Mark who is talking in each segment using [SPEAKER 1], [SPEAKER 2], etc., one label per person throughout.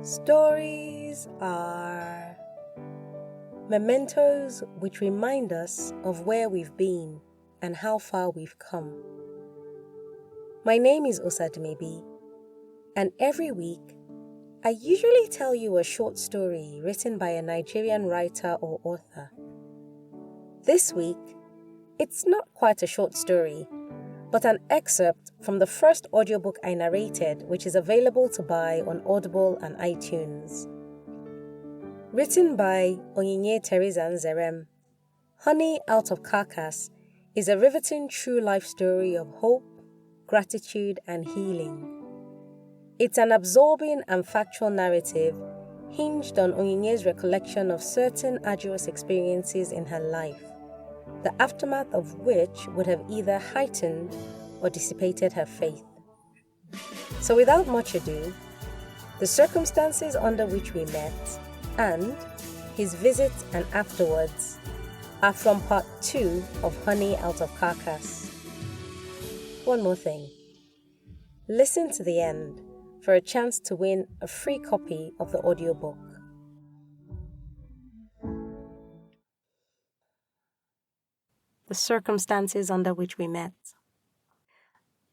[SPEAKER 1] Stories are mementos which remind us of where we've been and how far we've come. My name is Osadmebi, and every week I usually tell you a short story written by a Nigerian writer or author. This week, it's not quite a short story, but an excerpt from the first audiobook I narrated, which is available to buy on Audible and iTunes. Written by Onyinye Theresa Nzerem, Out of Carcass is a riveting true life story of hope, gratitude, and healing. It's an absorbing and factual narrative hinged on Onyinye's recollection of certain arduous experiences in her life, the aftermath of which would have either heightened or dissipated her faith. So without much ado, the circumstances under which we met and his visit and afterwards are from part 2 of Out of Carcass. One more thing. Listen to the end for a chance to win a free copy of the audiobook. The circumstances under which we met.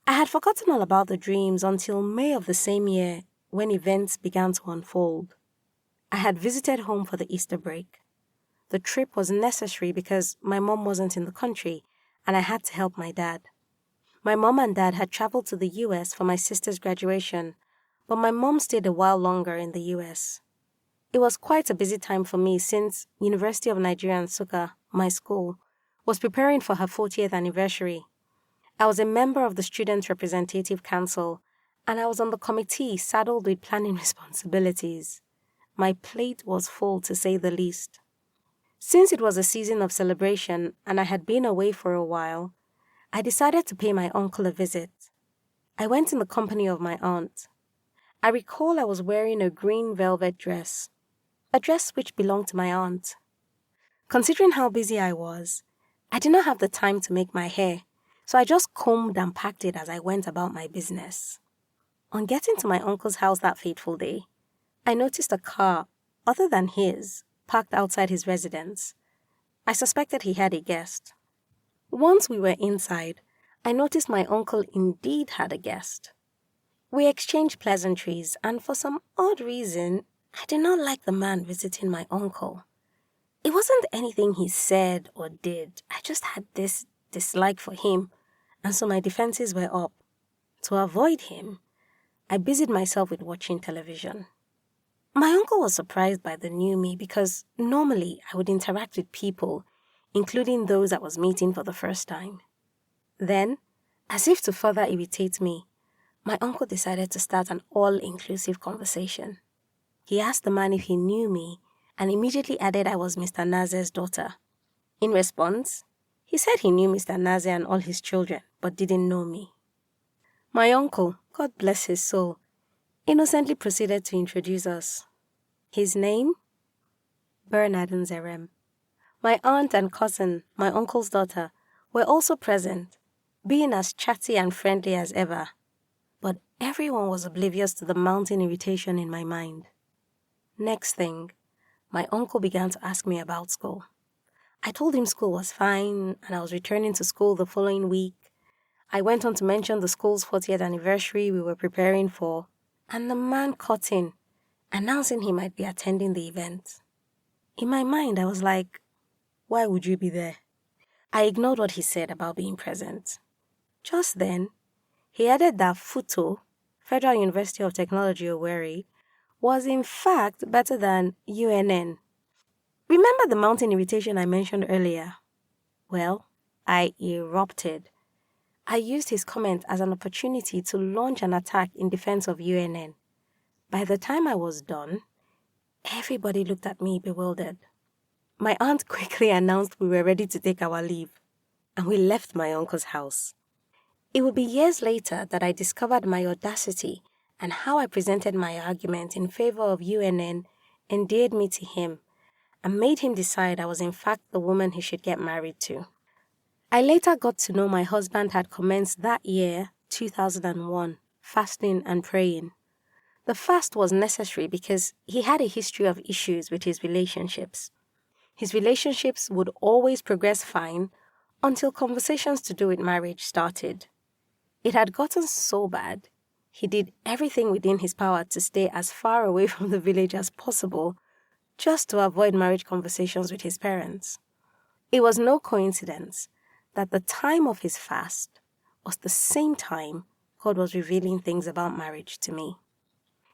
[SPEAKER 1] I had forgotten all about the dreams until May of the same year when events began to unfold. I had visited home for the Easter break. The trip was necessary because my mom wasn't in the country and I had to help my dad. My mom and dad had traveled to the US for my sister's graduation, but my mom stayed a while longer in the US. It was quite a busy time for me since University of Nigeria Nsukka, my school, was preparing for her 40th anniversary. I was a member of the Student Representative Council, and I was on the committee saddled with planning responsibilities. My plate was full, to say the least. Since it was a season of celebration and I had been away for a while, I decided to pay my uncle a visit. I went in the company of my aunt. I recall I was wearing a green velvet dress, a dress which belonged to my aunt. Considering how busy I was, I did not have the time to make my hair, so I just combed and packed it as I went about my business. On getting to my uncle's house that fateful day, I noticed a car, other than his, parked outside his residence. I suspected he had a guest. Once we were inside, I noticed my uncle indeed had a guest. We exchanged pleasantries, and for some odd reason, I did not like the man visiting my uncle. It wasn't anything he said or did. I just had this dislike for him, and so my defenses were up. To avoid him, I busied myself with watching television. My uncle was surprised by the new me because normally I would interact with people, including those I was meeting for the first time. Then, as if to further irritate me, my uncle decided to start an all-inclusive conversation. He asked the man if he knew me and immediately added I was Mr. Naze's daughter. In response, he said he knew Mr. Naze and all his children, but didn't know me. My uncle, God bless his soul, innocently proceeded to introduce us. His name? Bernard Nzerem. My aunt and cousin, my uncle's daughter, were also present, being as chatty and friendly as ever. But everyone was oblivious to the mounting irritation in my mind. Next thing, my uncle began to ask me about school. I told him school was fine and I was returning to school the following week. I went on to mention the school's 40th anniversary we were preparing for, and the man cut in, announcing he might be attending the event. In my mind, I was like, why would you be there? I ignored what he said about being present. Just then, he added that FUTO, Federal University of Technology Owerri, was in fact better than UNN. Remember the mountain irritation I mentioned earlier? Well, I erupted. I used his comment as an opportunity to launch an attack in defense of UNN. By the time I was done, everybody looked at me bewildered. My aunt quickly announced we were ready to take our leave, and we left my uncle's house. It would be years later that I discovered my audacity and how I presented my argument in favor of UNN endeared me to him and made him decide I was in fact the woman he should get married to. I later got to know my husband had commenced that year, 2001, fasting and praying. The fast was necessary because he had a history of issues with his relationships. His relationships would always progress fine until conversations to do with marriage started. It had gotten so bad, he did everything within his power to stay as far away from the village as possible, just to avoid marriage conversations with his parents. It was no coincidence that the time of his fast was the same time God was revealing things about marriage to me.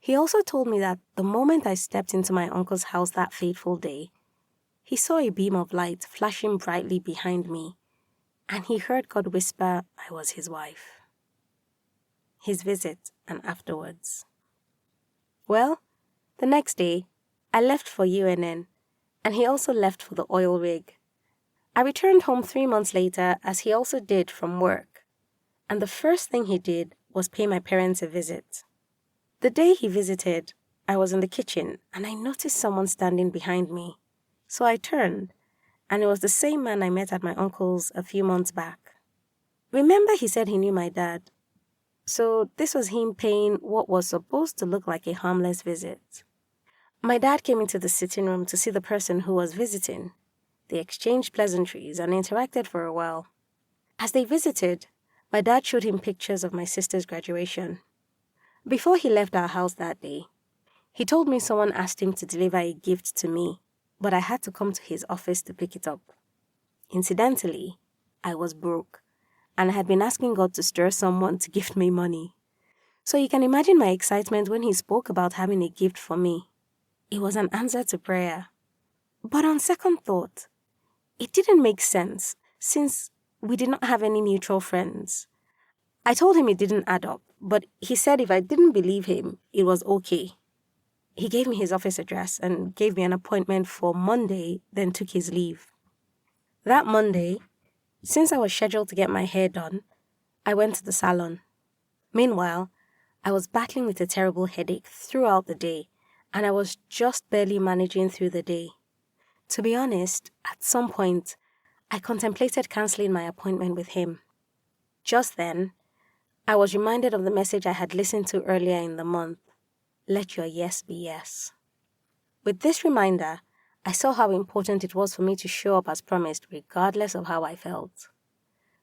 [SPEAKER 1] He also told me that the moment I stepped into my uncle's house that fateful day, he saw a beam of light flashing brightly behind me, and he heard God whisper I was his wife. His visit and afterwards. Well, the next day, I left for UNN, and he also left for the oil rig. I returned home 3 months later, as he also did from work, and the first thing he did was pay my parents a visit. The day he visited, I was in the kitchen, and I noticed someone standing behind me. So I turned, and it was the same man I met at my uncle's a few months back. Remember, he said he knew my dad. So this was him paying what was supposed to look like a harmless visit. My dad came into the sitting room to see the person who was visiting. They exchanged pleasantries and interacted for a while. As they visited, my dad showed him pictures of my sister's graduation. Before he left our house that day, he told me someone asked him to deliver a gift to me, but I had to come to his office to pick it up. Incidentally, I was broke, and I had been asking God to stir someone to gift me money. So you can imagine my excitement when he spoke about having a gift for me. It was an answer to prayer. But on second thought, it didn't make sense since we did not have any mutual friends. I told him it didn't add up, but he said if I didn't believe him, it was okay. He gave me his office address and gave me an appointment for Monday, then took his leave. That Monday, since I was scheduled to get my hair done, I went to the salon. Meanwhile, I was battling with a terrible headache throughout the day, and I was just barely managing through the day. To be honest, at some point, I contemplated cancelling my appointment with him. Just then, I was reminded of the message I had listened to earlier in the month. Let your yes be yes. With this reminder, I saw how important it was for me to show up as promised regardless of how I felt.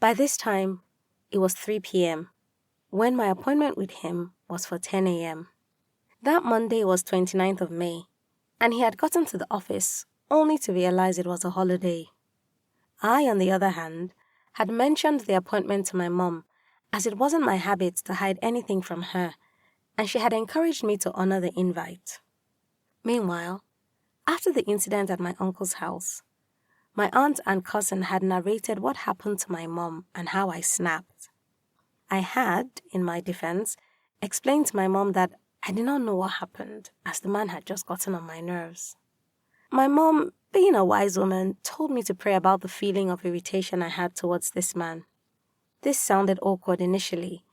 [SPEAKER 1] By this time, it was 3 p.m., when my appointment with him was for 10 a.m. That Monday was 29th of May, and he had gotten to the office only to realize it was a holiday. I, on the other hand, had mentioned the appointment to my mom, as it wasn't my habit to hide anything from her, and she had encouraged me to honor the invite. Meanwhile, after the incident at my uncle's house, my aunt and cousin had narrated what happened to my mom and how I snapped. I had, in my defense, explained to my mom that I did not know what happened, as the man had just gotten on my nerves. My mom, being a wise woman, told me to pray about the feeling of irritation I had towards this man. This sounded awkward initially,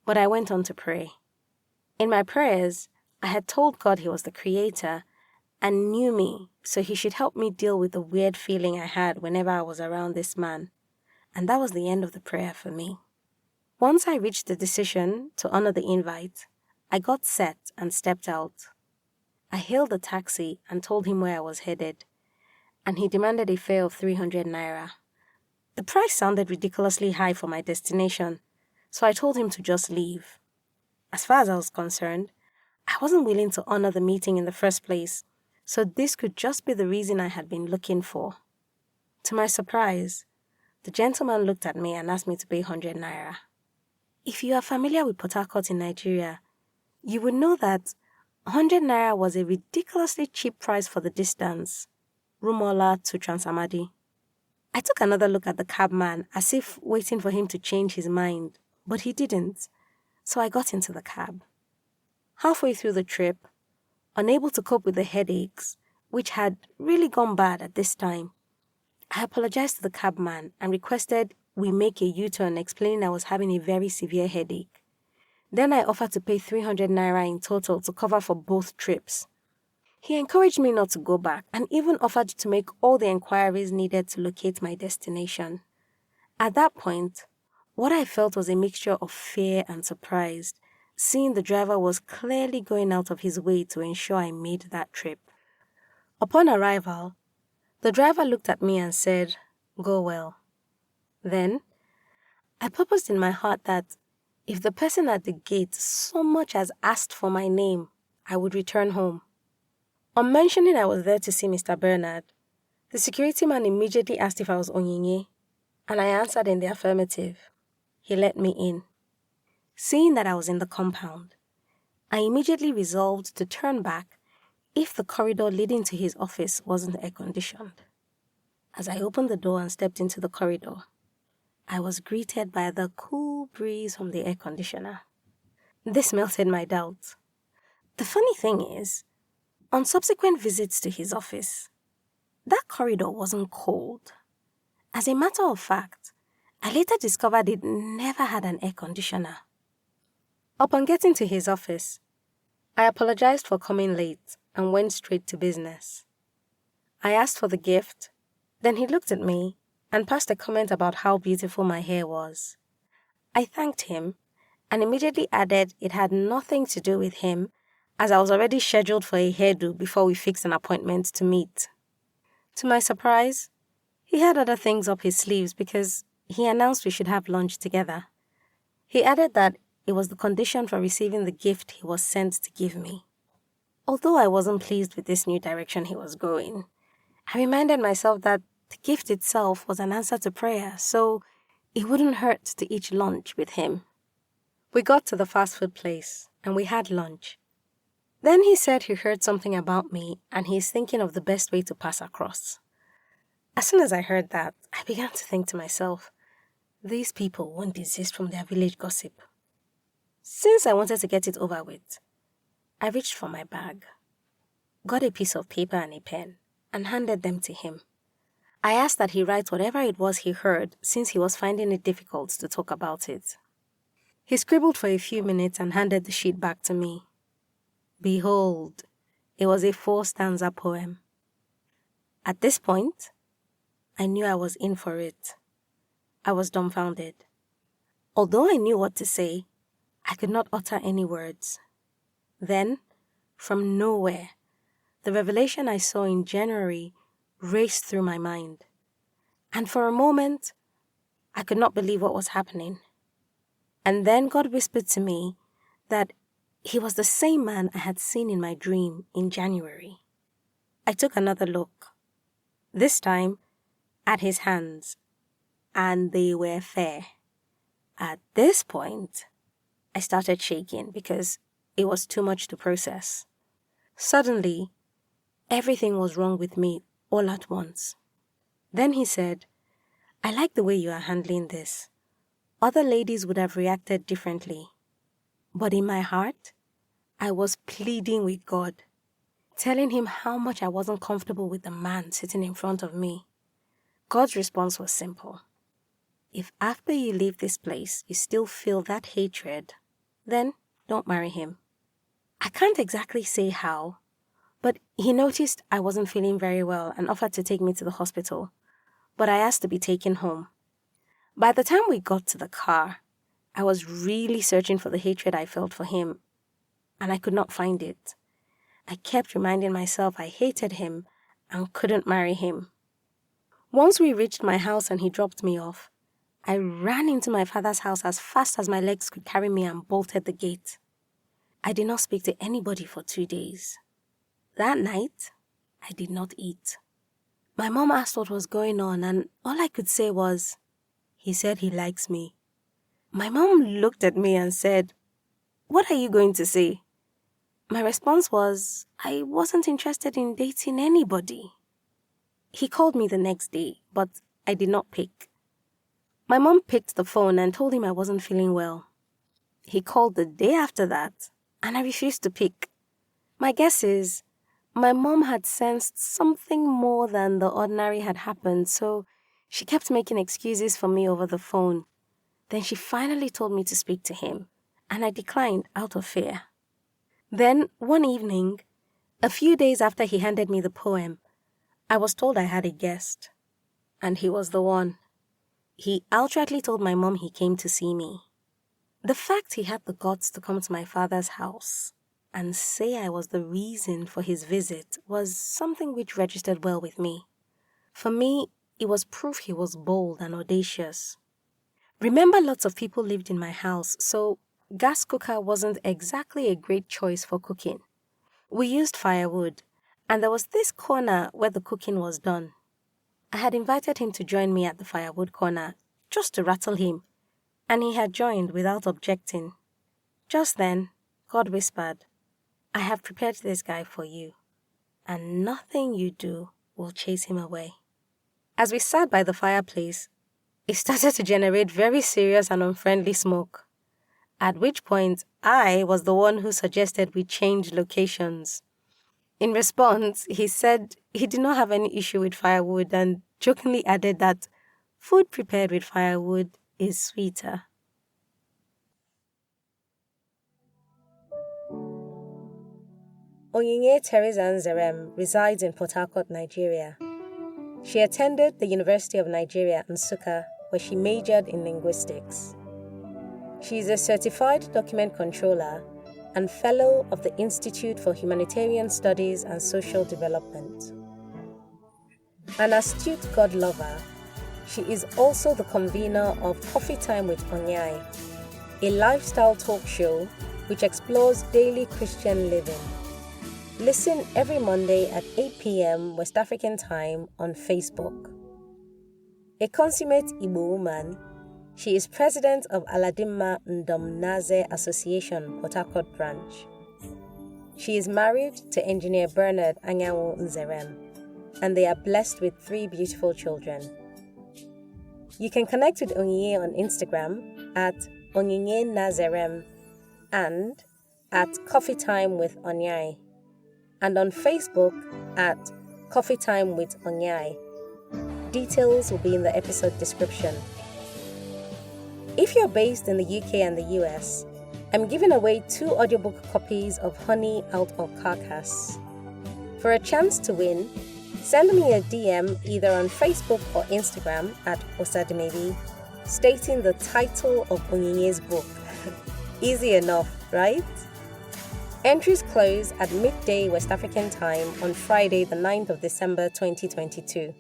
[SPEAKER 1] but I went on to pray. In my prayers, I had told God he was the creator and knew me, so he should help me deal with the weird feeling I had whenever I was around this man. And that was the end of the prayer for me. Once I reached the decision to honor the invite, I got set and stepped out. I hailed a taxi and told him where I was headed, and he demanded a fare of 300 naira. The price sounded ridiculously high for my destination, so I told him to just leave. As far as I was concerned, I wasn't willing to honor the meeting in the first place, so this could just be the reason I had been looking for. To my surprise, the gentleman looked at me and asked me to pay 100 naira. If you are familiar with Port Harcourt in Nigeria, you would know that 100 naira was a ridiculously cheap price for the distance, Rumola to Transamadi. I took another look at the cabman as if waiting for him to change his mind, but he didn't, so I got into the cab. Halfway through the trip, unable to cope with the headaches, which had really gone bad at this time, I apologized to the cabman and requested we make a U-turn, explaining I was having a very severe headache. Then I offered to pay 300 naira in total to cover for both trips. He encouraged me not to go back and even offered to make all the enquiries needed to locate my destination. At that point, what I felt was a mixture of fear and surprise, seeing the driver was clearly going out of his way to ensure I made that trip. Upon arrival, the driver looked at me and said, "Go well." Then, I purposed in my heart that if the person at the gate so much as asked for my name, I would return home. On mentioning I was there to see Mr. Bernard, the security man immediately asked if I was Onyinye, and I answered in the affirmative. He let me in. Seeing that I was in the compound, I immediately resolved to turn back if the corridor leading to his office wasn't air-conditioned. As I opened the door and stepped into the corridor, I was greeted by the cool breeze from the air conditioner. This melted my doubts. The funny thing is, on subsequent visits to his office, that corridor wasn't cold. As a matter of fact, I later discovered it never had an air conditioner. Upon getting to his office, I apologized for coming late and went straight to business. I asked for the gift, then he looked at me and passed a comment about how beautiful my hair was. I thanked him and immediately added it had nothing to do with him, as I was already scheduled for a hairdo before we fixed an appointment to meet. To my surprise, he had other things up his sleeves because he announced we should have lunch together. He added that it was the condition for receiving the gift he was sent to give me. Although I wasn't pleased with this new direction he was going, I reminded myself that the gift itself was an answer to prayer, so it wouldn't hurt to eat lunch with him. We got to the fast food place and we had lunch. Then he said he heard something about me and he's thinking of the best way to pass across. As soon as I heard that, I began to think to myself, these people won't desist from their village gossip. Since I wanted to get it over with, I reached for my bag, got a piece of paper and a pen, and handed them to him. I asked that he write whatever it was he heard since he was finding it difficult to talk about it. He scribbled for a few minutes and handed the sheet back to me. Behold, it was a 4-stanza poem. At this point, I knew I was in for it. I was dumbfounded. Although I knew what to say, I could not utter any words. Then, from nowhere, the revelation I saw in January raced through my mind. And for a moment, I could not believe what was happening. And then God whispered to me that he was the same man I had seen in my dream in January. I took another look, this time at his hands, and they were fair. At this point, I started shaking because it was too much to process. Suddenly, everything was wrong with me all at once. Then he said, "I like the way you are handling this. Other ladies would have reacted differently. But in my heart, I was pleading with God, telling him how much I wasn't comfortable with the man sitting in front of me. God's response was simple. If after you leave this place you still feel that hatred, then don't marry him." I can't exactly say how, but he noticed I wasn't feeling very well and offered to take me to the hospital, but I asked to be taken home. By the time we got to the car, I was really searching for the hatred I felt for him, and I could not find it. I kept reminding myself I hated him and couldn't marry him. Once we reached my house and he dropped me off, I ran into my father's house as fast as my legs could carry me and bolted the gate. I did not speak to anybody for 2 days. That night, I did not eat. My mom asked what was going on, and all I could say was, "He said he likes me." My mom looked at me and said, "What are you going to say?" My response was, I wasn't interested in dating anybody. He called me the next day, but I did not pick. My mom picked the phone and told him I wasn't feeling well. He called the day after that, and I refused to pick. My guess is, my mom had sensed something more than the ordinary had happened, so she kept making excuses for me over the phone. Then she finally told me to speak to him, and I declined out of fear. Then, one evening, a few days after he handed me the poem, I was told I had a guest, and he was the one. He outrightly told my mom he came to see me. The fact he had the guts to come to my father's house and say I was the reason for his visit was something which registered well with me. For me, it was proof he was bold and audacious. Remember, lots of people lived in my house, so gas cooker wasn't exactly a great choice for cooking. We used firewood, and there was this corner where the cooking was done. I had invited him to join me at the firewood corner, just to rattle him, and he had joined without objecting. Just then, God whispered, "I have prepared this guy for you, and nothing you do will chase him away." As we sat by the fireplace, it started to generate very serious and unfriendly smoke, at which point I was the one who suggested we change locations. In response, he said he did not have any issue with firewood and jokingly added that food prepared with firewood is sweeter. Onyinye Theresa Nzerem resides in Port Harcourt, Nigeria. She attended the University of Nigeria, Nsukka, where she majored in linguistics. She is a certified document controller and fellow of the Institute for Humanitarian Studies and Social Development. An astute God lover, she is also the convener of Coffee Time with Onyinye, a lifestyle talk show which explores daily Christian living. Listen every Monday at 8 p.m. West African time on Facebook. A consummate Igbo woman, she is president of Aladimma Ndomnaze Association, Port Harcourt branch. She is married to engineer Bernard Anyanwu Nzerem, and they are blessed with 3 beautiful children. You can connect with Onyinye on Instagram at Onyinye Nazerem and at Coffee Time with Onyinye, and on Facebook at Coffee Time with Onyinye. Details will be in the episode description. If you're based in the UK and the US, I'm giving away 2 audiobook copies of Honey Out of Carcass. For a chance to win, send me a DM either on Facebook or Instagram at Osadimebi, stating the title of Onyinye's book. Easy enough, right? Entries close at midday West African time on Friday, the 9th of December 2022.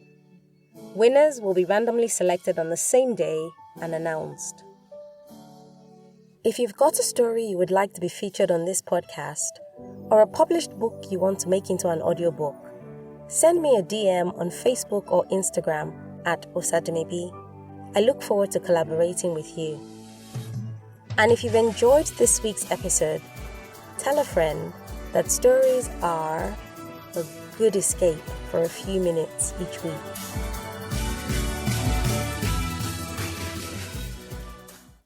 [SPEAKER 1] Winners will be randomly selected on the same day and announced. If you've got a story you would like to be featured on this podcast, or a published book you want to make into an audiobook, send me a DM on Facebook or Instagram at Osadimebi. I look forward to collaborating with you. And if you've enjoyed this week's episode, tell a friend that stories are a good escape for a few minutes each week.